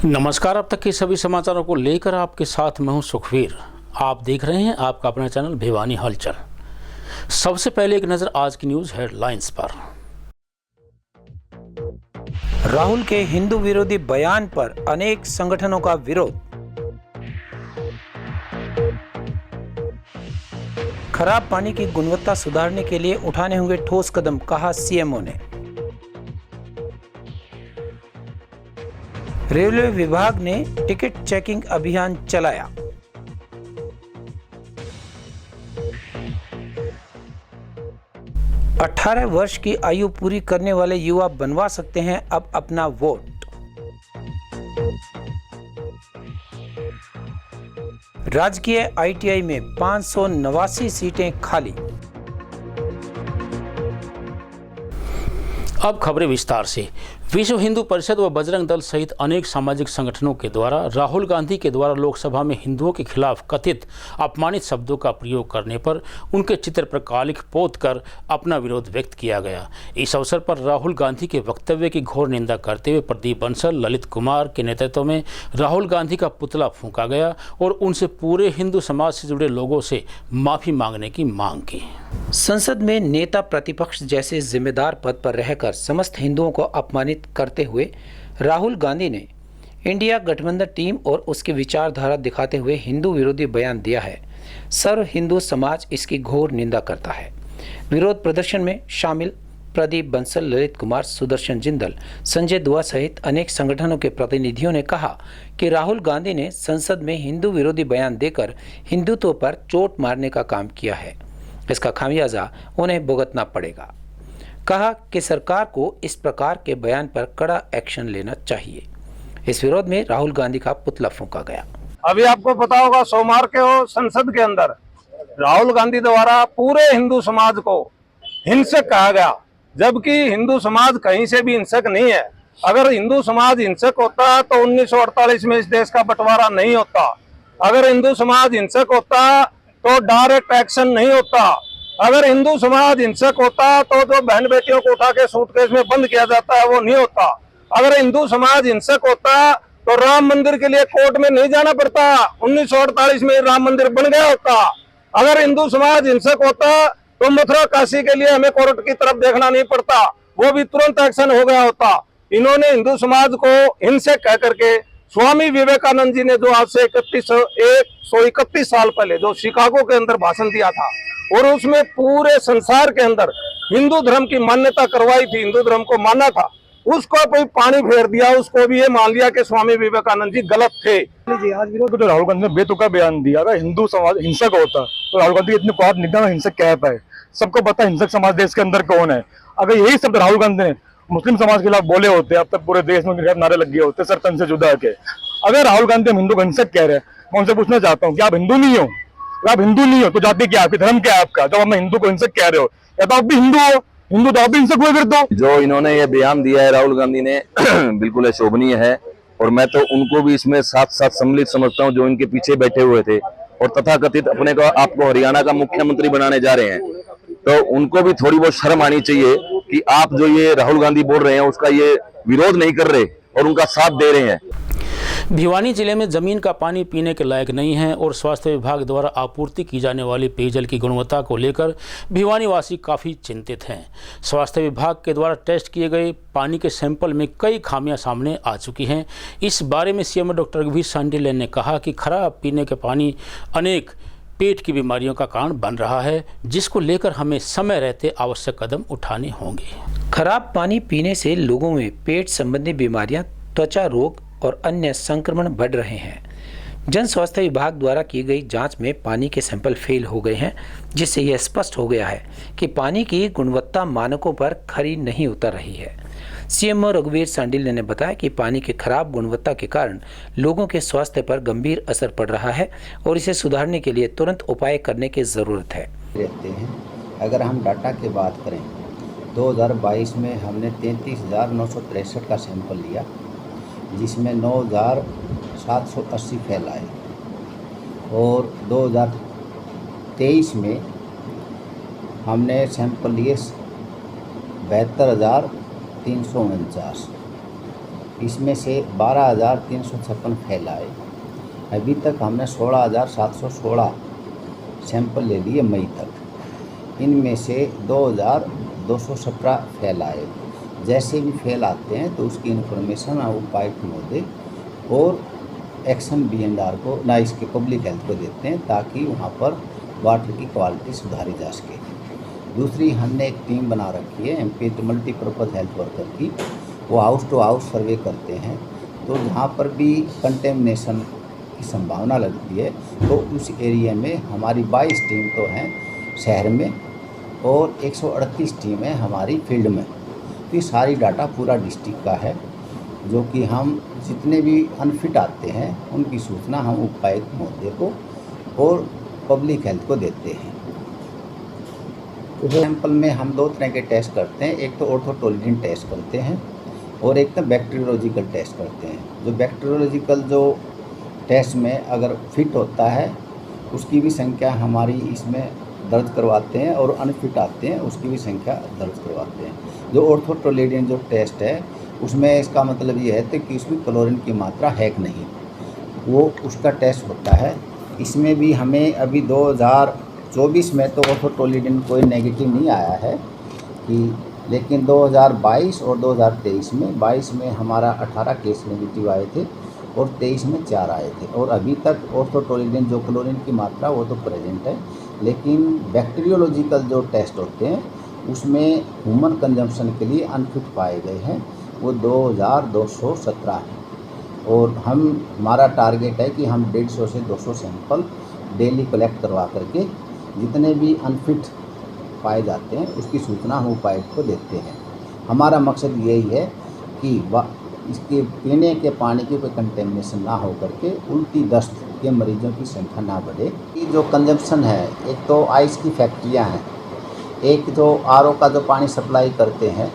नमस्कार। अब तक के सभी समाचारों को लेकर आपके साथ मैं हूं सुखवीर। आप देख रहे हैं आपका अपना चैनल भिवानी हलचल। सबसे पहले एक नजर आज की न्यूज हेडलाइंस पर। राहुल के हिंदू विरोधी बयान पर अनेक संगठनों का विरोध। खराब पानी की गुणवत्ता सुधारने के लिए उठाने होंगे ठोस कदम, कहा सीएमओ ने। रेलवे विभाग ने टिकट चेकिंग अभियान चलाया। अठारह वर्ष की आयु पूरी करने वाले युवा बनवा सकते हैं अब अपना वोट। राजकीय आईटीआई में 589 सीटें खाली। अब खबरें विस्तार से। विश्व हिंदू परिषद व बजरंग दल सहित अनेक सामाजिक संगठनों के द्वारा राहुल गांधी के द्वारा लोकसभा में हिंदुओं के खिलाफ कथित अपमानित शब्दों का प्रयोग करने पर उनके चित्र पर कालिख पोत कर अपना विरोध व्यक्त किया गया। इस अवसर पर राहुल गांधी के वक्तव्य की घोर निंदा करते हुए प्रदीप बंसल, ललित कुमार के नेतृत्व में राहुल गांधी का पुतला फूंका गया और उनसे पूरे हिंदू समाज से जुड़े लोगों से माफी मांगने की मांग की। संसद में नेता प्रतिपक्ष जैसे जिम्मेदार पद पर रहकर समस्त हिंदुओं को अपमानित करते हुए राहुल गांधी ने इंडिया गठबंधन टीम और उसकी विचारधारा दिखाते हुए हिंदू विरोधी बयान दिया है। सर्व हिंदू समाज इसकी घोर निंदा करता है। विरोध प्रदर्शन में शामिल प्रदीप बंसल, ललित कुमार, सुदर्शन जिंदल, संजय दुआ सहित अनेक संगठनों के प्रतिनिधियों ने कहा कि राहुल गांधी ने संसद में हिंदू विरोधी बयान देकर हिंदुत्व पर चोट मारने का काम किया है। इसका खामियाजा उन्हें भुगतना पड़ेगा। कहा कि सरकार को इस प्रकार के बयान पर कड़ा एक्शन लेना चाहिए। इस विरोध में राहुल गांधी का पुतला फूंका गया। अभी आपको पता होगा सोमवार के हो संसद के अंदर राहुल गांधी द्वारा पूरे हिंदू समाज को हिंसक कहा गया, जबकि हिंदू समाज कहीं से भी हिंसक नहीं है। अगर हिंदू समाज हिंसक होता तो 1948 में इस देश का बंटवारा नहीं होता। अगर हिंदू समाज हिंसक होता तो डायरेक्ट एक्शन नहीं होता। अगर हिंदू समाज हिंसक होता तो जो बहन बेटियों को उठा के सूटकेस में बंद किया जाता है वो नहीं होता। अगर हिंदू समाज हिंसक होता तो राम मंदिर के लिए कोर्ट में नहीं जाना पड़ता। 1948 में राम मंदिर बन गया होता। अगर हिंदू समाज हिंसक होता तो मथुरा काशी के लिए हमें कोर्ट की तरफ देखना नहीं पड़ता, वो भी तुरंत एक्शन हो गया होता। इन्होंने हिंदू समाज को हिंसक कह करके स्वामी विवेकानंद जी ने जो आज से 131 साल पहले जो शिकागो के अंदर भाषण दिया था और उसमें पूरे संसार के अंदर हिंदू धर्म की मान्यता करवाई थी, हिंदू धर्म को माना था, उसको कोई पानी फेर दिया, उसको भी ये मान लिया कि स्वामी विवेकानंद जी गलत थे। आज विरोध तो राहुल गांधी ने बेतुका बयान दिया। अगर हिंदू समाज हिंसक होता तो राहुल गांधी इतने पाप निदान हिंसक कह पाए। सबको पता हिंसक समाज देश के अंदर कौन है। अगर यही शब्द राहुल गांधी ने मुस्लिम समाज के खिलाफ बोले होते, अब तक पूरे देश में नारे लग गए होते सर तन से जुदा के। अगर राहुल गांधी हम हिंदू को हिंसक कह रहे हैं, मैं उनसे पूछना चाहता हूँ कि आप हिंदू नहीं हो? आप हिंदू नहीं हो तो जाति क्या आपकी, धर्म क्या है आपका, जब हम हिंदू को हिंसक कह रहे हो? या तो आप भी हिंदू हो, हिंदू तो आप भी हिंसक हुए फिर तो। जो इन्होंने ये बयान दिया है राहुल गांधी ने बिल्कुल अशोभनीय है और मैं तो उनको भी इसमें साथ साथ सम्मिलित समझता हूँ जो इनके पीछे बैठे हुए थे और तथाकथित अपने को आपको हरियाणा का मुख्यमंत्री बनाने जा रहे हैं, तो उनको भी थोड़ी बहुत शर्म आनी चाहिए कि आप जो ये राहुल गांधी बोल रहे हैं उसका ये विरोध नहीं कर रहे और उनका साथ दे रहे हैं। भिवानी जिले में जमीन का पानी पीने के लायक नहीं है और स्वास्थ्य विभाग द्वारा आपूर्ति की जाने वाली पेयजल की गुणवत्ता को लेकर भिवानी वासी काफ़ी चिंतित हैं। स्वास्थ्य विभाग के द्वारा टेस्ट किए गए पानी के सैंपल में कई खामियां सामने आ चुकी हैं। इस बारे में सीएम डॉक्टर रघुवीर सांडिल्य ने कहा कि खराब पीने के पानी अनेक पेट की बीमारियों का कारण बन रहा है, जिसको लेकर हमें समय रहते आवश्यक कदम उठाने होंगे। खराब पानी पीने से लोगों में पेट संबंधी बीमारियां, त्वचा रोग और अन्य संक्रमण बढ़ रहे हैं। जन स्वास्थ्य विभाग द्वारा की गई जांच में पानी के सैंपल फेल हो गए हैं, जिससे यह स्पष्ट हो गया है कि पानी की गुणवत्ता मानकों पर खरी नहीं उतर रही है। सीएमओ रघुवीर सांडिल्य ने बताया कि पानी की खराब गुणवत्ता के कारण लोगों के स्वास्थ्य पर गंभीर असर पड़ रहा है और इसे सुधारने के लिए तुरंत उपाय करने की ज़रूरत है। रहते हैं। अगर हम डाटा की बात करें 2022 में हमने 33,963 का सैंपल लिया, जिसमें 9,780 फेल आए और 2023 में हमने सैंपल लिए 72,349 इसमें से 12,356 फेल आए। अभी तक हमने 16,716 सैंपल ले लिए मई तक। इनमें से 2,217 फेल आए। जैसे भी फेल आते हैं तो उसकी इन्फॉर्मेशन हम उपायुक्त महोदय और एक्शन B&R को ना इसके पब्लिक हेल्थ को देते हैं, ताकि वहाँ पर वाटर की क्वालिटी सुधारी जा सके। दूसरी, हमने एक टीम बना रखी है MP मल्टीपर्पज़ हेल्थ वर्कर की। वो हाउस टू हाउस सर्वे करते हैं, तो जहाँ पर भी कंटेमिनेशन की संभावना लगती है तो उस एरिया में हमारी 22 टीम तो हैं शहर में और 138 टीम है हमारी फील्ड में। तो ये सारी डाटा पूरा डिस्ट्रिक्ट का है, जो कि हम जितने भी अनफिट आते हैं उनकी सूचना हम उपायुक्त महोदय को और पब्लिक हेल्थ को देते हैं। सैंपल में हम 2 तरह के टेस्ट करते हैं। एक तो ऑर्थोटोलिडिन टेस्ट करते हैं और एक तो बैक्टीरियोलॉजिकल टेस्ट करते हैं। जो बैक्टीरियोलॉजिकल जो टेस्ट में अगर फिट होता है उसकी भी संख्या हमारी इसमें दर्ज करवाते हैं और अनफिट आते हैं उसकी भी संख्या दर्ज करवाते हैं। जो ऑर्थोटोलिडिन जो टेस्ट है उसमें इसका मतलब ये है कि उसमें क्लोरीन की मात्रा है कि नहीं, वो उसका टेस्ट होता है। इसमें भी हमें अभी 2024 में तो ऑर्थोटोलिडिन कोई नेगेटिव नहीं आया है कि, लेकिन 2022 और 2023 में 22 में हमारा 18 केस नेगेटिव आए थे और 23 में 4 आए थे। और अभी तक ऑर्थोटोलिडिन जो क्लोरीन की मात्रा वो तो प्रेजेंट है, लेकिन बैक्टीरियोलॉजिकल जो टेस्ट होते हैं उसमें ह्यूमन कंजम्पशन के लिए अनफिट पाए गए हैं, वो 2,217 हैं। और हमारा टारगेट है कि हम 150 से 200 सैंपल डेली कलेक्ट करवा करके जितने भी अनफिट पाए जाते हैं उसकी सूचना हम उपायुक्त को देते हैं। हमारा मकसद यही है कि इसके पीने के पानी की कोई कंटेमिनेशन ना हो करके उल्टी दस्त के मरीजों की संख्या ना बढ़े। ये जो कंजम्पशन है, एक तो आइस की फैक्ट्रियां हैं, एक जो RO का जो पानी सप्लाई करते हैं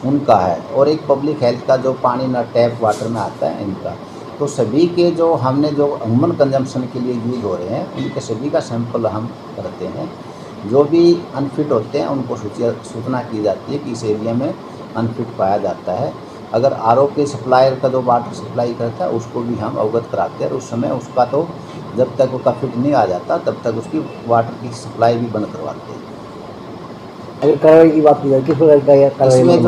उनका है, और एक पब्लिक हेल्थ का जो पानी ना टैप वाटर में आता है इनका। तो सभी के जो हमने जो ह्यूमन कंजम्पशन के लिए यूज़ हो रहे हैं उनके सभी का सैंपल हम करते हैं। जो भी अनफिट होते हैं उनको सूचना की जाती है कि इस एरिया में अनफिट पाया जाता है। अगर RO के सप्लायर का जो वाटर सप्लाई करता है उसको भी हम अवगत कराते हैं, और उस समय उसका तो जब तक उसका फिट नहीं आ जाता तब तक उसकी वाटर की सप्लाई भी बंद करवाते हैं। अगर कार्रवाई की बात की जाए किस प्रकार का इसमें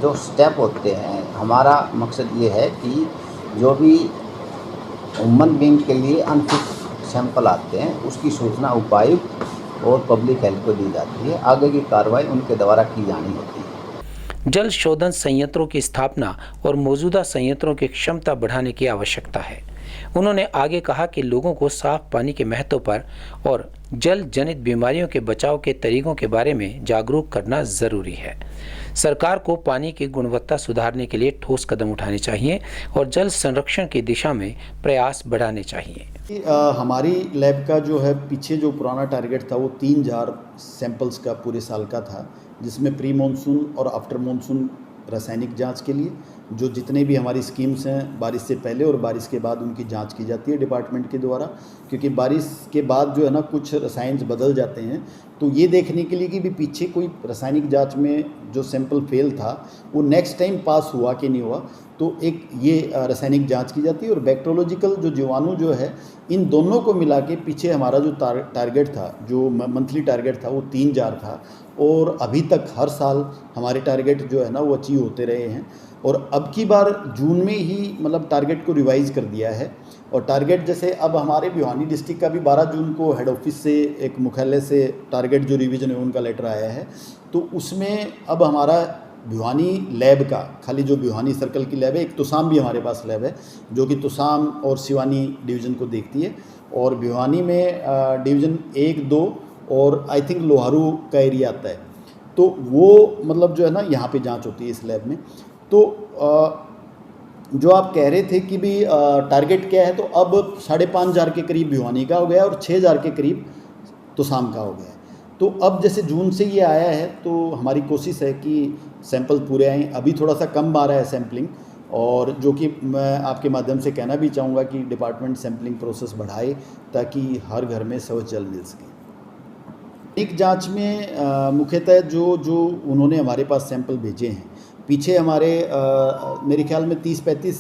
जो स्टेप होते हैं, हमारा मकसद ये है कि जो भी ह्यूमन बीइंग के लिए अनफिट सैंपल आते हैं उसकी सूचना उपायुक्त और पब्लिक हेल्थ को दी जाती है। आगे की कार्रवाई उनके द्वारा की जानी होती है। जल शोधन संयंत्रों की स्थापना और मौजूदा संयंत्रों की क्षमता बढ़ाने की आवश्यकता है। उन्होंने आगे कहा कि लोगों को साफ पानी के महत्व पर और जल जनित बीमारियों के बचाव के तरीकों के बारे में जागरूक करना जरूरी है। सरकार को पानी की गुणवत्ता सुधारने के लिए ठोस कदम उठाने चाहिए और जल संरक्षण की दिशा में प्रयास बढ़ाने चाहिए। हमारी लैब का जो है पीछे जो पुराना टारगेट था वो 3,000 सैंपल्स का पूरे साल का था, जिसमें प्री मानसून और आफ्टर मानसून रासायनिक जांच के लिए जो जितने भी हमारी स्कीम्स हैं बारिश से पहले और बारिश के बाद उनकी जांच की जाती है डिपार्टमेंट के द्वारा, क्योंकि बारिश के बाद जो है ना कुछ रसायन बदल जाते हैं। तो ये देखने के लिए कि भी पीछे कोई रासायनिक जांच में जो सैंपल फेल था वो नेक्स्ट टाइम पास हुआ कि नहीं हुआ, तो एक ये रासायनिक जांच की जाती है। और बैक्टीरियोलॉजिकल जो जीवाणु जो है इन दोनों को मिला के पीछे हमारा जो टारगेट था, जो मंथली टारगेट था वो 3,000 था, और अभी तक हर साल हमारे टारगेट जो है ना वो अचीव होते रहे हैं। और अब की बार जून में ही मतलब टारगेट को रिवाइज़ कर दिया है। और टारगेट जैसे अब हमारे भिवानी डिस्ट्रिक्ट का भी 12 जून को हेड ऑफिस से एक मुख्यालय से टारगेट जो रिवीजन है उनका लेटर आया है। तो उसमें अब हमारा भिवानी लैब का, खाली जो भिवानी सर्कल की लैब है, एक तुसाम भी हमारे पास लैब है जो कि तुसाम और सिवानी डिवीज़न को देखती है, और भिवानी में डिवीज़न 1, 2 और आई थिंक लोहारू का एरिया आता है। तो वो मतलब जो है ना यहाँ पे जांच होती है इस लैब में। तो जो आप कह रहे थे कि भी टारगेट क्या है, तो अब 5,500 के करीब भिवानी का हो गया और 6,000 के करीब तुसाम का हो गया। तो अब जैसे जून से ये आया है तो हमारी कोशिश है कि सैंपल पूरे आएँ। अभी थोड़ा सा कम आ रहा है सैम्पलिंग, और जो कि मैं आपके माध्यम से कहना भी चाहूँगा कि डिपार्टमेंट सैम्पलिंग प्रोसेस बढ़ाए ताकि हर घर में स्वच्छ जल मिल सके। एक जांच में मुख्यतः जो उन्होंने हमारे पास सैंपल भेजे हैं पीछे हमारे मेरे ख्याल में 30-35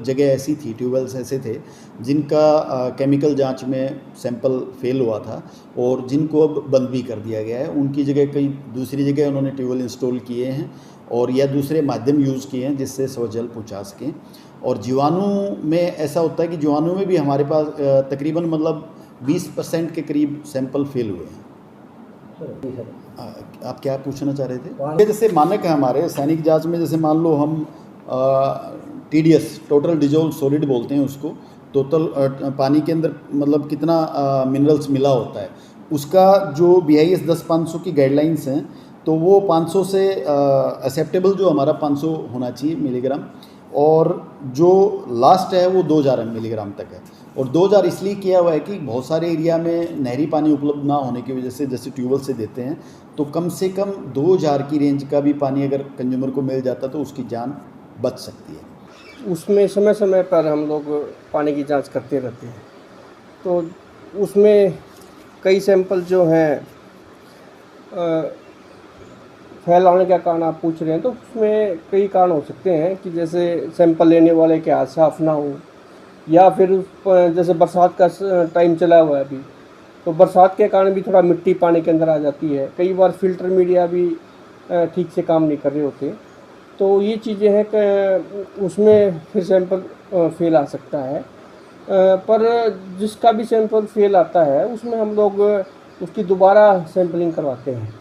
जगह ऐसी थी, ट्यूबवेल्स ऐसे थे जिनका केमिकल जांच में सैंपल फेल हुआ था और जिनको अब बंद भी कर दिया गया है। उनकी जगह कई दूसरी जगह उन्होंने ट्यूबवेल इंस्टॉल किए हैं और या दूसरे माध्यम यूज़ किए हैं जिससे स्वजल पहुँचा सकें। और जीवाणु में ऐसा होता है कि जीवाणु में भी हमारे पास तकरीबन मतलब 20% के करीब सैंपल फेल हुए हैं। आप क्या पूछना चाह रहे थे? जैसे मानक है हमारे सैनिक जांच में, जैसे मान लो हम TDS टोटल डिजोल्व सॉलिड बोलते हैं उसको, टोटल पानी के अंदर मतलब कितना मिनरल्स मिला होता है, उसका जो BIS 10-500 की गाइडलाइंस हैं तो वो 500 से एक्सेप्टेबल जो हमारा 500 होना चाहिए मिलीग्राम, और जो लास्ट है वो 2000 मिलीग्राम तक है। और 2000 इसलिए किया हुआ है कि बहुत सारे एरिया में नहरी पानी उपलब्ध ना होने की वजह से जैसे ट्यूबवेल से देते हैं तो कम से कम 2000 की रेंज का भी पानी अगर कंज्यूमर को मिल जाता तो उसकी जान बच सकती है। उसमें समय समय पर हम लोग पानी की जांच करते रहते हैं, तो उसमें कई सैंपल जो हैं फेल होने का कारण आप पूछ रहे हैं, तो उसमें कई कारण हो सकते हैं कि जैसे सैंपल लेने वाले के हाथ साफ ना हो, या फिर जैसे बरसात का टाइम चला हुआ है अभी, तो बरसात के कारण भी थोड़ा मिट्टी पानी के अंदर आ जाती है। कई बार फिल्टर मीडिया भी ठीक से काम नहीं कर रहे होते, तो ये चीज़ें हैं कि उसमें फिर सैंपल फेल आ सकता है। पर जिसका भी सैंपल फेल आता है उसमें हम लोग उसकी दोबारा सैंपलिंग करवाते हैं।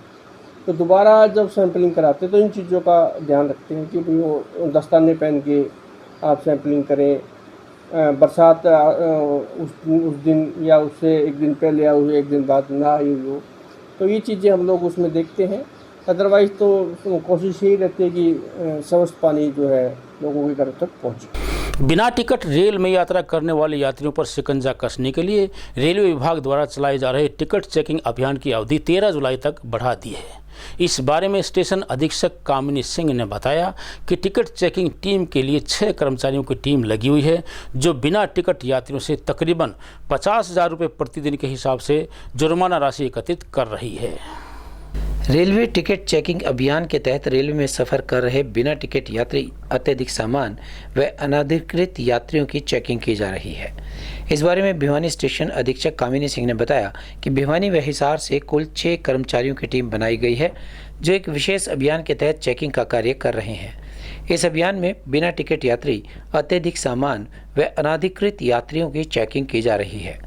तो दोबारा जब सैंपलिंग कराते हैं तो इन चीज़ों का ध्यान रखते हैं कि भाई वो दस्ताने पहन के आप सैंपलिंग करें। बरसात उस दिन या उससे एक दिन पहले या एक दिन बाद ना आई हो, तो ये चीज़ें हम लोग उसमें देखते हैं। अदरवाइज़ तो कोशिश यही रहती है कि स्वस्थ पानी जो है लोगों के घर तक पहुँचे। बिना टिकट रेल में यात्रा करने वाले यात्रियों पर शिकंजा कसने के लिए रेलवे विभाग द्वारा चलाए जा रहे टिकट चेकिंग अभियान की अवधि 13 जुलाई तक बढ़ा दी है। इस बारे में स्टेशन अधीक्षक कामिनी सिंह ने बताया कि टिकट चेकिंग टीम के लिए 6 कर्मचारियों की टीम लगी हुई है, जो बिना टिकट यात्रियों से तकरीबन 50,000 रुपये प्रतिदिन के हिसाब से जुर्माना राशि एकत्रित कर रही है। रेलवे टिकट चेकिंग अभियान के तहत रेलवे में सफ़र कर रहे बिना टिकट यात्री, अत्यधिक सामान व अनधिकृत यात्रियों की चेकिंग की जा रही है। इस बारे में भिवानी स्टेशन अधीक्षक कामिनी सिंह ने बताया कि भिवानी व हिसार से कुल 6 कर्मचारियों की टीम बनाई गई है, जो एक विशेष अभियान के तहत चेकिंग का कार्य कर रहे हैं। इस अभियान में बिना टिकट यात्री, अत्यधिक सामान व अनधिकृत यात्रियों की चेकिंग की जा रही है।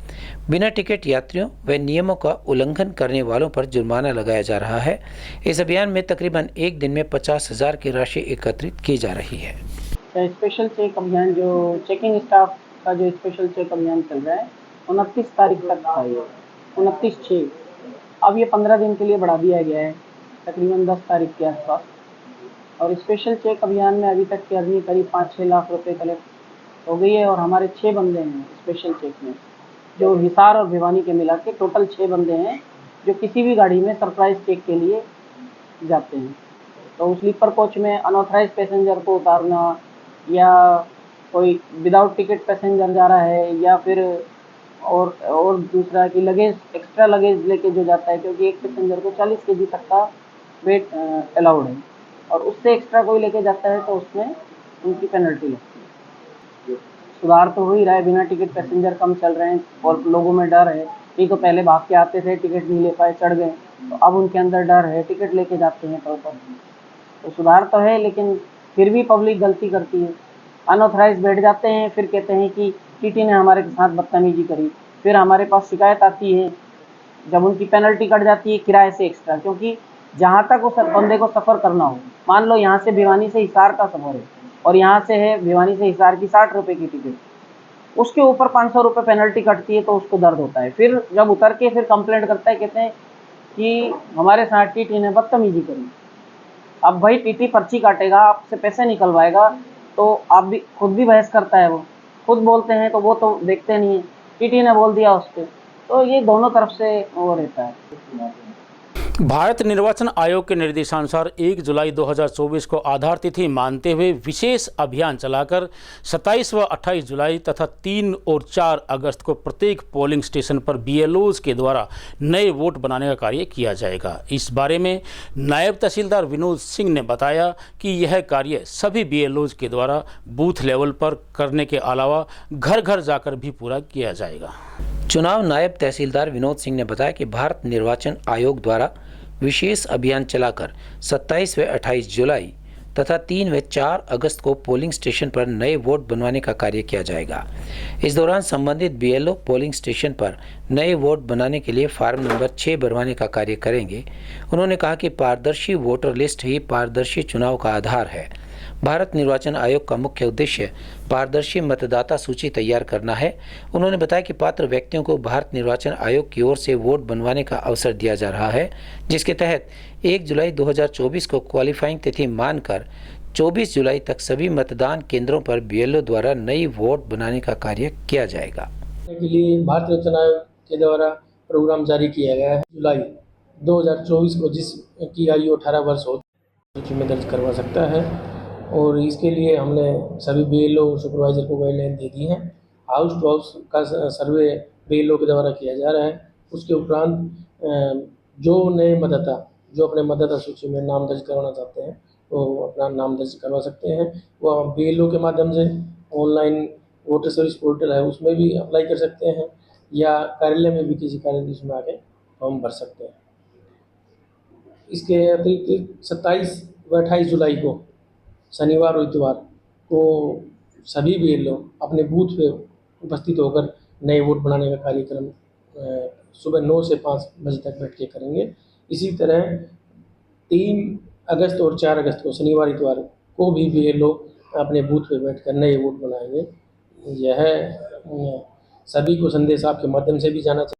बिना टिकट यात्रियों व नियमों का उल्लंघन करने वालों पर जुर्माना लगाया जा रहा है। इस अभियान में तकरीबन एक दिन में 50,000 की राशि एकत्रित की जा रही है। स्पेशल चेक अभियान, जो चेकिंग स्टाफ का जो स्पेशल चेक अभियान चल रहा है 29 तारीख तक था, ये 29/6। अब ये 15 दिन के लिए बढ़ा दिया गया है, तकरीबन 10 तारीख के आसपास। और स्पेशल चेक अभियान में अभी तक की अर्जी करीब 5-6 लाख रुपए कलेक्ट हो गई है। और हमारे 6 बंदे हैं स्पेशल चेक में, जो हिसार और भिवानी के मिला के टोटल 6 बंदे हैं, जो किसी भी गाड़ी में सरप्राइज चेक के लिए जाते हैं। तो स्लीपर कोच में अनऑथराइज पैसेंजर को उतारना, या कोई विदाउट टिकट पैसेंजर जा रहा है, या फिर और दूसरा कि लगेज, एक्स्ट्रा लगेज लेके जो जाता है, क्योंकि एक पैसेंजर को 40 kg तक का वेट अलाउड है, और उससे एक्स्ट्रा कोई लेके जाता है तो उसमें उनकी पेनल्टी लगती है। सुधार तो हो ही रहा है, बिना टिकट पैसेंजर कम चल रहे हैं और लोगों में डर है। ये तो पहले भाग के आते थे, टिकट नहीं ले पाए, चढ़ गए, तो अब उनके अंदर डर है, टिकट लेके जाते हैं प्रॉपर। तो सुधार तो है, लेकिन फिर भी पब्लिक गलती करती है। अनऑथराइज बैठ जाते हैं, फिर कहते हैं कि टीटी ने हमारे साथ बदतमीजी करी। फिर हमारे पास शिकायत आती है, जब उनकी पेनल्टी कट जाती है किराए से एक्स्ट्रा, क्योंकि जहाँ तक उस बंदे को सफ़र करना हो, मान लो यहाँ से भिवानी से हिसार का सफ़र है और यहाँ से है भिवानी से हिसार की 60 रुपये की टिकट, उसके ऊपर 500 रुपये पेनल्टी कटती है, तो उसको दर्द होता है। फिर जब उतर के फिर कंप्लेंट करता है, कहते हैं कि हमारे साथ टीटी ने बदतमीजी करी। अब भाई टीटी पर्ची काटेगा, आपसे पैसे निकलवाएगा, तो आप भी खुद भी बहस करता है, वो खुद बोलते हैं तो वो तो देखते नहीं है, टीटी ने बोल दिया उस पर, तो ये दोनों तरफ से वो रहता है। भारत निर्वाचन आयोग के निर्देशानुसार 1 जुलाई 2024 को आधार तिथि मानते हुए विशेष अभियान चलाकर 27 व 28 जुलाई तथा 3 और 4 अगस्त को प्रत्येक पोलिंग स्टेशन पर BLOs के द्वारा नए वोट बनाने का कार्य किया जाएगा। इस बारे में नायब तहसीलदार विनोद सिंह ने बताया कि यह कार्य सभी BLOs के द्वारा बूथ लेवल पर करने के अलावा घर घर जाकर भी पूरा किया जाएगा। चुनाव नायब तहसीलदार विनोद सिंह ने बताया कि भारत निर्वाचन आयोग द्वारा विशेष अभियान चलाकर 27 व 28 जुलाई तथा 3 व 4 अगस्त को पोलिंग स्टेशन पर नए वोट बनवाने का कार्य किया जाएगा। इस दौरान संबंधित BLO पोलिंग स्टेशन पर नए वोट बनाने के लिए फार्म नंबर 6 भरवाने का कार्य करेंगे। उन्होंने कहा कि पारदर्शी वोटर लिस्ट ही पारदर्शी चुनाव का आधार है। भारत निर्वाचन आयोग का मुख्य उद्देश्य पारदर्शी मतदाता सूची तैयार करना है। उन्होंने बताया कि पात्र व्यक्तियों को भारत निर्वाचन आयोग की ओर से वोट बनवाने का अवसर दिया जा रहा है, जिसके तहत 1 जुलाई 2024 को क्वालिफाइंग तिथि मानकर 24 जुलाई तक सभी मतदान केंद्रों पर BLO द्वारा नई वोट बनाने का कार्य किया जाएगा। के लिए भारत निर्वाचन आयोग के द्वारा प्रोग्राम जारी किया गया है। जुलाई 2024 को जिसकी आयु 18 वर्ष हो सूची में दर्ज करवा सकता है और इसके लिए हमने सभी BLO सुपरवाइजर को गाइडलाइन दे दी है। हाउस टू हाउस का सर्वे BLO के द्वारा किया जा रहा है। उसके उपरांत जो नए मतदाता जो अपने मतदाता सूची में नाम दर्ज करवाना चाहते हैं तो अपना नाम दर्ज करवा सकते हैं। वो BLO के माध्यम से ऑनलाइन वोटर सर्विस पोर्टल है उसमें भी अप्लाई कर सकते हैं या कार्यालय में भी किसी कार्यालय में आके फॉर्म भर सकते हैं। इसके अतिरिक्त 27 व 28 जुलाई को शनिवार और इतवार को सभी BLO अपने बूथ पे उपस्थित होकर नए वोट बनाने का कार्यक्रम सुबह 9 से 5 बजे तक बैठ के करेंगे। इसी तरह 3 अगस्त और 4 अगस्त को शनिवार इतवार को भी BLO अपने बूथ पे बैठकर नए वोट बनाएंगे। यह सभी को संदेश आपके माध्यम से भी जाना चाहिए।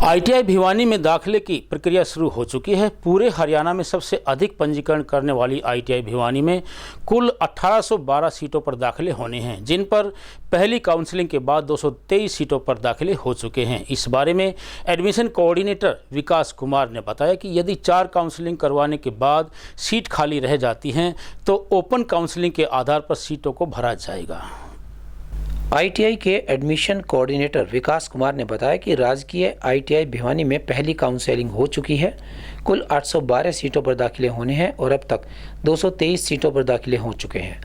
ITI भिवानी में दाखिले की प्रक्रिया शुरू हो चुकी है। पूरे हरियाणा में सबसे अधिक पंजीकरण करने वाली ITI भिवानी में कुल 1812 सीटों पर दाखिले होने हैं, जिन पर पहली काउंसलिंग के बाद 223 सीटों पर दाखिले हो चुके हैं। इस बारे में एडमिशन कोऑर्डिनेटर विकास कुमार ने बताया कि यदि 4 काउंसलिंग करवाने के बाद सीट खाली रह जाती हैं तो ओपन काउंसलिंग के आधार पर सीटों को भरा जाएगा। ITI के एडमिशन कोऑर्डिनेटर विकास कुमार ने बताया कि राजकीय ITI भिवानी में पहली काउंसलिंग हो चुकी है। कुल 812 सीटों पर दाखिले होने हैं और अब तक 223 सीटों पर दाखिले हो चुके हैं।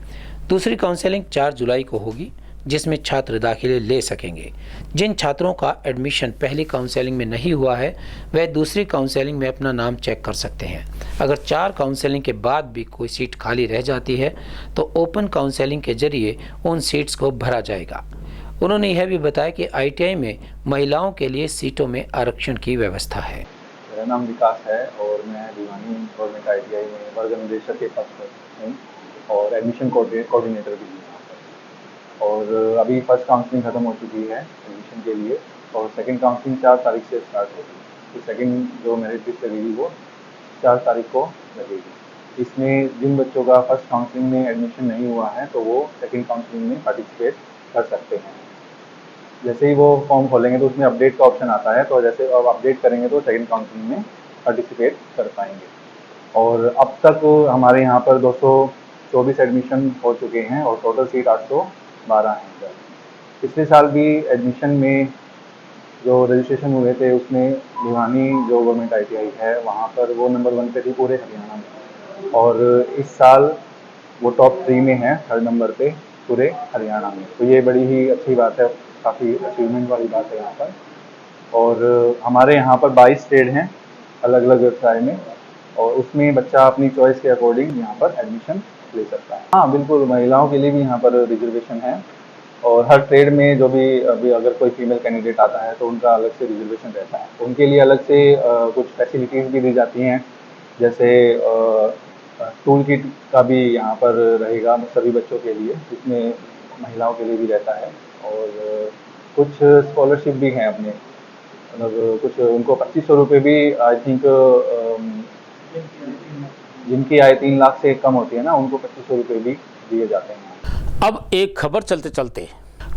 दूसरी काउंसलिंग 4 जुलाई को होगी, जिसमें छात्र दाखिले ले सकेंगे। जिन छात्रों का एडमिशन पहली काउंसलिंग में नहीं हुआ है वह दूसरी काउंसलिंग में अपना नाम चेक कर सकते हैं। अगर 4 काउंसलिंग के बाद भी कोई सीट खाली रह जाती है तो ओपन काउंसलिंग के जरिए उन सीट्स को भरा जाएगा। उन्होंने यह भी बताया कि ITI में महिलाओं के लिए सीटों में आरक्षण की व्यवस्था है। मेरा नाम विकास है और मैं भिवानी गवर्नमेंट ITI में वर्ग निदेशक के पद पर हूँ और एडमिशन कोऑर्डिनेटर भी हूँ। और अभी फर्स्ट काउंसलिंग ख़त्म हो चुकी है एडमिशन के लिए और सेकंड काउंसलिंग 4 तारीख से स्टार्ट होगी। तो सेकंड जो मेरिट लिस्ट लगेगी वो 4 तारीख को लगेगी। इसमें जिन बच्चों का फर्स्ट काउंसलिंग में एडमिशन नहीं हुआ है तो वो सेकंड काउंसलिंग में पार्टिसिपेट कर सकते हैं। जैसे ही वो फॉर्म खोलेंगे तो उसमें अपडेट का ऑप्शन आता है, तो जैसे अब अपडेट करेंगे तो सेकंड काउंसलिंग में पार्टिसिपेट कर पाएंगे। और अब तक हमारे यहाँ पर 224 एडमिशन हो चुके हैं और टोटल सीट 812 हैं सर। पिछले साल भी एडमिशन में जो रजिस्ट्रेशन हुए थे उसमें भिवानी जो गवर्नमेंट ITI है वहाँ पर वो नंबर 1 पे थी पूरे हरियाणा में और इस साल वो टॉप 3 में है, 3rd नंबर पे पूरे हरियाणा में। तो ये बड़ी ही अच्छी बात है, काफ़ी अचीवमेंट वाली बात है यहाँ पर। और हमारे यहाँ पर 22 ट्रेड हैं अलग अलग व्यवसाय में और उसमें बच्चा अपनी चॉइस के अकॉर्डिंग यहाँ पर एडमिशन ले सकता है। हाँ बिल्कुल, महिलाओं के लिए भी यहाँ पर रिजर्वेशन है और हर ट्रेड में जो भी अभी अगर कोई फीमेल कैंडिडेट आता है तो उनका अलग से रिजर्वेशन रहता है। उनके लिए अलग से कुछ फैसिलिटीज़ भी दी जाती हैं, जैसे टूल किट का भी यहाँ पर रहेगा सभी बच्चों के लिए, जिसमें महिलाओं के लिए भी रहता है। और कुछ स्कॉलरशिप भी हैं अपने, मतलब कुछ उनको 2500 रुपये भी आई थिंक जिनकी आय 3 लाख से कम होती है ना, उनको 2500 रुपये भी दिए जाते हैं। अब एक खबर चलते चलते,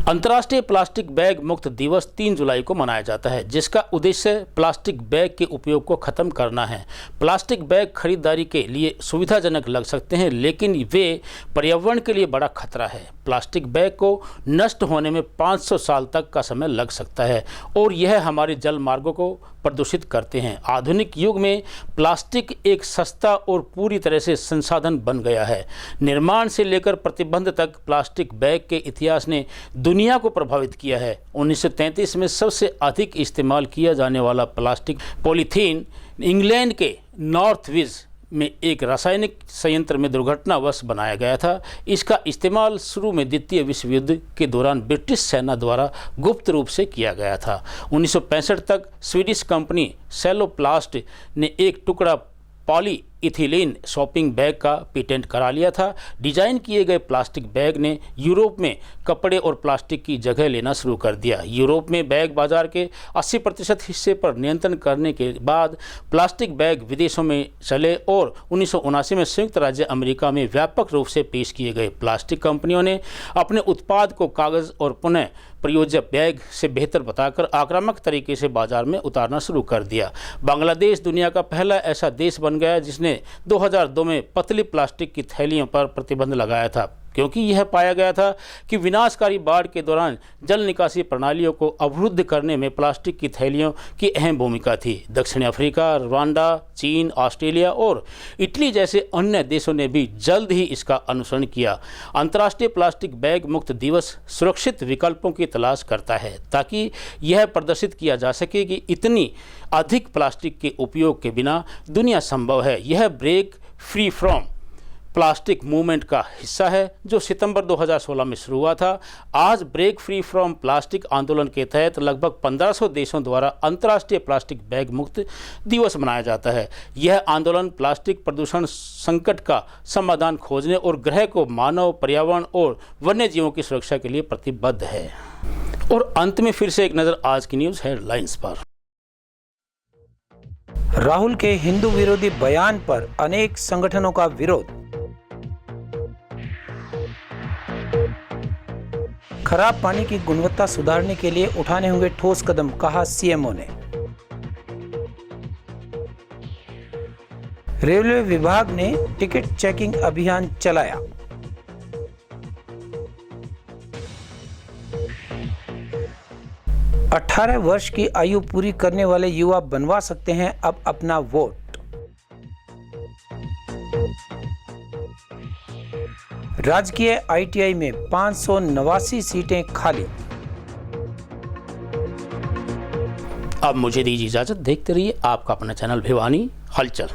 अंतर्राष्ट्रीय प्लास्टिक बैग मुक्त दिवस 3 जुलाई को मनाया जाता है, जिसका उद्देश्य प्लास्टिक बैग के उपयोग को खत्म करना है। प्लास्टिक बैग खरीदारी के लिए सुविधाजनक लग सकते हैं, लेकिन वे पर्यावरण के लिए बड़ा खतरा है। प्लास्टिक बैग को नष्ट होने में 500 साल तक का समय लग सकता है और यह हमारे जल मार्गों को प्रदूषित करते हैं। आधुनिक युग में प्लास्टिक एक सस्ता और पूरी तरह से संसाधन बन गया है। निर्माण से लेकर प्रतिबंध तक प्लास्टिक बैग के इतिहास ने दुनिया को प्रभावित किया है। 1933 में सबसे अधिक इस्तेमाल किया जाने वाला प्लास्टिक पॉलीथीन इंग्लैंड के नॉर्थविज में एक रासायनिक संयंत्र में दुर्घटनावश बनाया गया था। इसका इस्तेमाल शुरू में द्वितीय विश्व युद्ध के दौरान ब्रिटिश सेना द्वारा गुप्त रूप से किया गया था। 1965 तक स्वीडिश कंपनी सेलोप्लास्ट ने एक टुकड़ा पॉली इथिलीन शॉपिंग बैग का पेटेंट करा लिया था। डिजाइन किए गए प्लास्टिक बैग ने यूरोप में कपड़े और प्लास्टिक की जगह लेना शुरू कर दिया। यूरोप में बैग बाजार के 80% हिस्से पर नियंत्रण करने के बाद प्लास्टिक बैग विदेशों में चले और 1979 में संयुक्त राज्य अमेरिका में व्यापक रूप से पेश किए गए। प्लास्टिक कंपनियों ने अपने उत्पाद को कागज़ और पुनः प्रयोज्य बैग से बेहतर बताकर आक्रामक तरीके से बाजार में उतारना शुरू कर दिया। बांग्लादेश दुनिया का पहला ऐसा देश बन गया जिसने 2002 में पतली प्लास्टिक की थैलियों पर प्रतिबंध लगाया था, क्योंकि यह पाया गया था कि विनाशकारी बाढ़ के दौरान जल निकासी प्रणालियों को अवरुद्ध करने में प्लास्टिक की थैलियों की अहम भूमिका थी। दक्षिण अफ्रीका, रवांडा, चीन, ऑस्ट्रेलिया और इटली जैसे अन्य देशों ने भी जल्द ही इसका अनुसरण किया। अंतर्राष्ट्रीय प्लास्टिक बैग मुक्त दिवस सुरक्षित विकल्पों की तलाश करता है ताकि यह प्रदर्शित किया जा सके कि इतनी अधिक प्लास्टिक के उपयोग के बिना दुनिया संभव है। यह break free from plastic movement का हिस्सा है जो सितंबर 2016 में शुरू हुआ था। आज ब्रेक फ्री फ्रॉम प्लास्टिक आंदोलन के तहत लगभग 1500 देशों द्वारा अंतर्राष्ट्रीय प्लास्टिक बैग मुक्त दिवस मनाया जाता है। यह आंदोलन प्लास्टिक प्रदूषण संकट का समाधान खोजने और ग्रह को मानव, पर्यावरण और वन्य जीवों की सुरक्षा के लिए प्रतिबद्ध है। और अंत में फिर से एक नज़र आज की न्यूज़ हेडलाइंस पर। राहुल के हिंदू विरोधी बयान पर अनेक संगठनों का विरोध। खराब पानी की गुणवत्ता सुधारने के लिए उठाने होंगे ठोस कदम, कहा सीएमओ ने। रेलवे विभाग ने टिकट चेकिंग अभियान चलाया। अठारह वर्ष की आयु पूरी करने वाले युवा बनवा सकते हैं अब अपना वोट। राजकीय आईटीआई में 589 सीटें खाली। अब मुझे दीजिए इजाजत। देखते रहिए आपका अपना चैनल भिवानी हलचल।